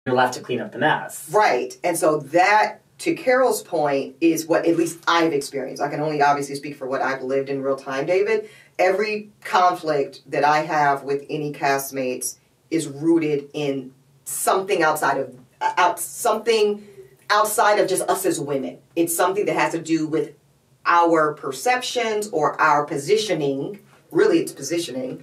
You're left to clean up the mess. Right. And so that, to Carol's point, is what at least I've experienced. I can only obviously speak for what I've lived in real time, David. Every conflict that I have with any castmates is rooted in something outside of just us as women. It's something that has to do with our perceptions or our positioning. Really, it's positioning,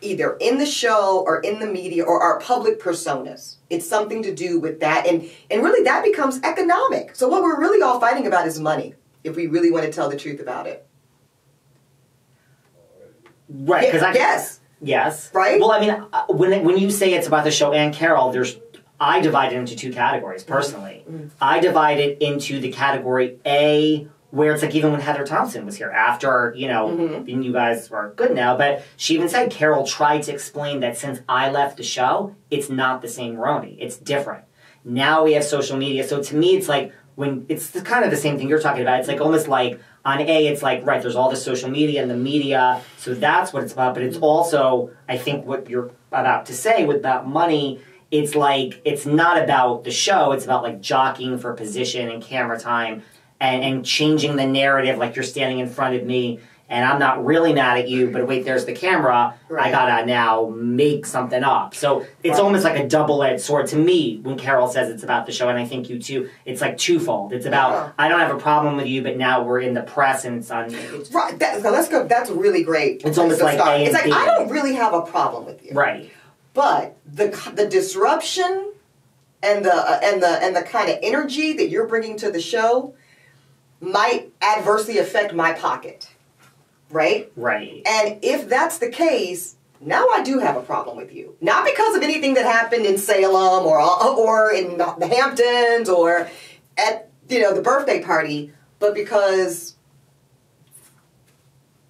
either in the show or in the media or our public personas. It's something to do with that. And really that becomes economic. So what we're really all fighting about is money, if we really want to tell the truth about it. Right. Yes. Yes. Right? Well, I mean, when you say it's about the show and Carol, I divide it into two categories, personally. Mm-hmm. I divide it into the category A, where it's like even when Heather Thompson was here, after, you guys are good now, but she even said Carol tried to explain that since I left the show, it's not the same RHONY. It's different. Now we have social media. So to me, it's like, when it's kind of the same thing you're talking about. It's like almost like on A, it's like, right, there's all the social media and the media. So that's what it's about. But it's also, I think what you're about to say with that money, it's like, it's not about the show. It's about like jockeying for position and camera time. And changing the narrative, like you're standing in front of me, and I'm not really mad at you, but wait, there's the camera. Right. I gotta now make something up. So it's almost like a double-edged sword to me when Carol says it's about the show, and I think you too. It's like twofold. It's about I don't have a problem with you, but now we're in the press and it's on. Right. Let's go. That's really great. It's almost like A it's like B. I don't really have a problem with you. Right. But the disruption and the kind of energy that you're bringing to the show might adversely affect my pocket, right? Right. And if that's the case, now I do have a problem with you. Not because of anything that happened in Salem or in the Hamptons or at, the birthday party, but because,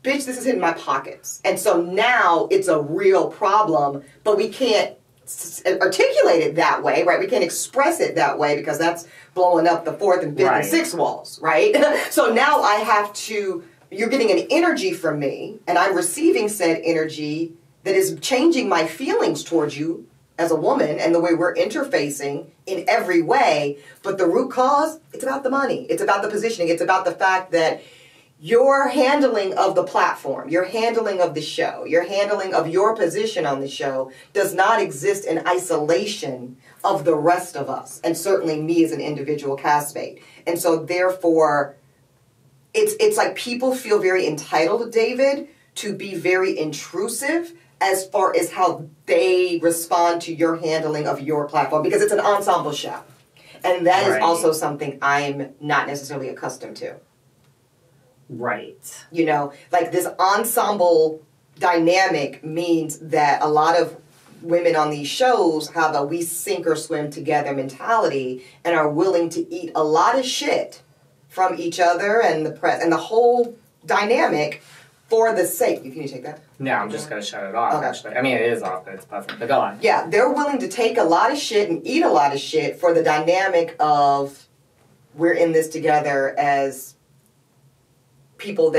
bitch, this is hitting my pockets. And so now it's a real problem, but we can't articulate it that way, right? We can't express it that way because that's blowing up the fourth and fifth and sixth walls, right? So now I have to, you're getting an energy from me and I'm receiving said energy that is changing my feelings towards you as a woman and the way we're interfacing in every way. But the root cause, it's about the money. It's about the positioning. It's about the fact that your handling of the platform, your handling of the show, your handling of your position on the show does not exist in isolation of the rest of us, and certainly me as an individual castmate. And so therefore, it's like people feel very entitled, David, to be very intrusive as far as how they respond to your handling of your platform, because it's an ensemble show. And that is also something I'm not necessarily accustomed to. Right. Like this ensemble dynamic means that a lot of women on these shows have a we sink or swim together mentality and are willing to eat a lot of shit from each other and the press and the whole dynamic for the sake. Can you take that? No, I'm just going to shut it off, actually. I mean, it is off, but it's buzzing. But go on. Yeah, they're willing to take a lot of shit and eat a lot of shit for the dynamic of we're in this together as people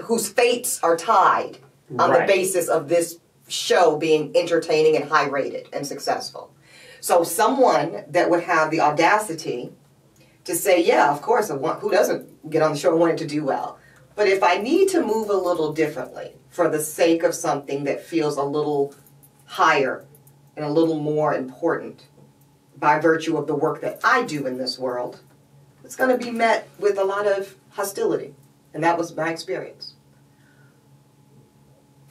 whose fates are tied on the basis of this show being entertaining and high rated and successful. So someone that would have the audacity to say, yeah, of course, who doesn't get on the show and want it to do well? But if I need to move a little differently for the sake of something that feels a little higher and a little more important by virtue of the work that I do in this world, it's going to be met with a lot of hostility. And that was my experience.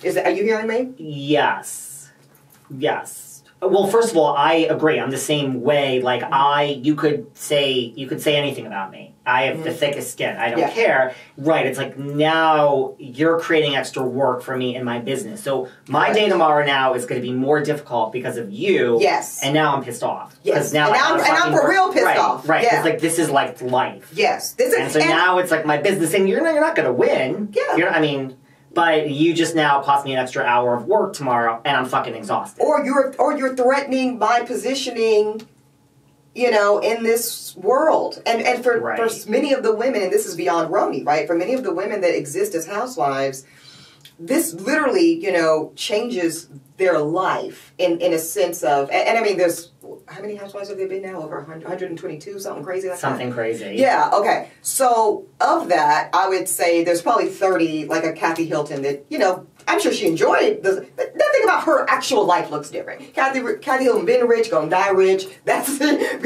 Are you hearing me? Yes. Yes. Well, first of all, I agree. I'm the same way. Like you could say anything about me. I have the thickest skin. I don't care. Right. It's like now you're creating extra work for me in my business. So my day tomorrow now is going to be more difficult because of you. Yes. And now I'm pissed off. Yes. Now I'm for real pissed off. Right. Yeah. It's like this is like life. Yes. Now it's like my business, and you're not going to win. Yeah. But you just now cost me an extra hour of work tomorrow, and I'm fucking exhausted. Or you're threatening my positioning, in this world. And for many of the women, and this is beyond RHONY, right? For many of the women that exist as housewives, this literally, you know, changes their life in a sense of, and I mean, there's, how many housewives have there been now? Over 122, something crazy like Something that? crazy. Yeah, okay. So, of that, I would say there's probably 30, like a Kathy Hilton that, you know, I'm sure she enjoyed, but nothing about her actual life looks different. Kathy Hilton been rich, gonna die rich. That's been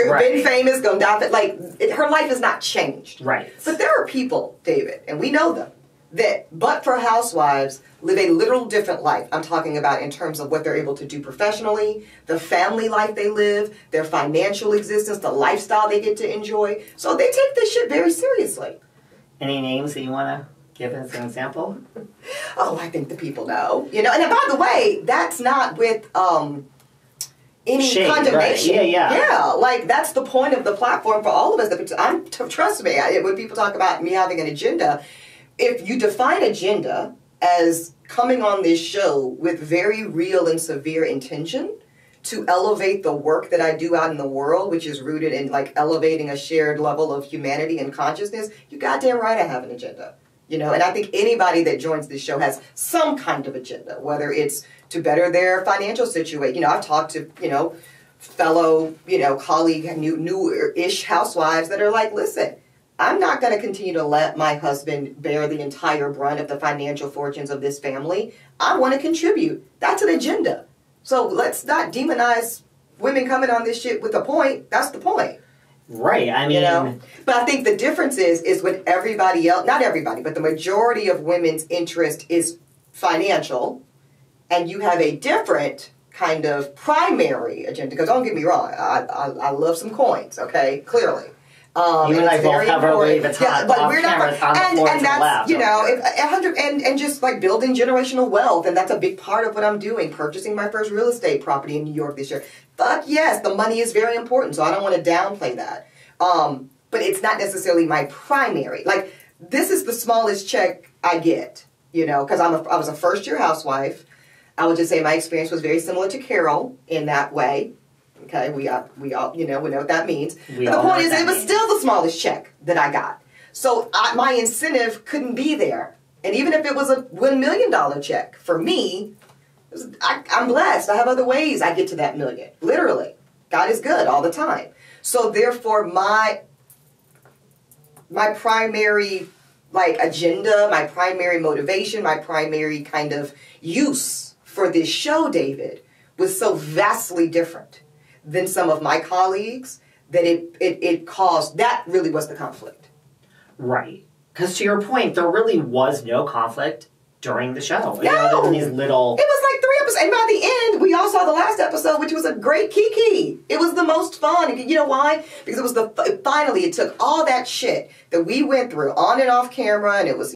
famous, gonna die, like, her life has not changed. Right. But there are people, David, and we know them, that, but for housewives, live a literal different life. I'm talking about in terms of what they're able to do professionally, the family life they live, their financial existence, the lifestyle they get to enjoy. So they take this shit very seriously. Any names that you want to give as an example? Oh, I think the people know. You know, and by the way, that's not with any Shade, condemnation. right. Yeah, like that's the point of the platform for all of us. Trust me, when people talk about me having an agenda, if you define agenda as coming on this show with very real and severe intention to elevate the work that I do out in the world, which is rooted in like elevating a shared level of humanity and consciousness, you goddamn right I have an agenda. You know, and I think anybody that joins this show has some kind of agenda, whether it's to better their financial situation. You know, I've talked to, you know, fellow, you know, colleague, new-ish housewives that are like, listen, I'm not going to continue to let my husband bear the entire brunt of the financial fortunes of this family. I want to contribute. That's an agenda. So let's not demonize women coming on this shit with a point. That's the point. Right. I mean, you know? But I think the difference is when everybody else, not everybody, but the majority of women's interest is financial, and you have a different kind of primary agenda. Because don't get me wrong, I love some coins, okay? Clearly. You and I both have our Louis Vuitton but we're not, on the floor and to that's, the left. you know, and just like building generational wealth, and that's a big part of what I'm doing, purchasing my first real estate property in New York this year. Fuck yes, the money is very important, so I don't want to downplay that. But it's not necessarily my primary. Like, this is the smallest check I get, you know, because I was a first-year housewife. I would just say my experience was very similar to Carol in that way. Okay, we all, you know, we know what that means. But the point is, it was still the smallest check that I got. So my incentive couldn't be there. And even if it was a $1 million check, for me, I'm blessed. I have other ways I get to that million. Literally. God is good all the time. So therefore, my primary, like, agenda, my primary motivation, my primary kind of use for this show, David, was so vastly different than some of my colleagues that it caused, that really was the conflict. Right. Because to your point, there really was no conflict during the show. No! Other than these little... It was like 3 episodes. And by the end, we all saw the last episode, which was a great kiki. It was the most fun. You know why? Because it was finally, it took all that shit that we went through on and off camera, and it was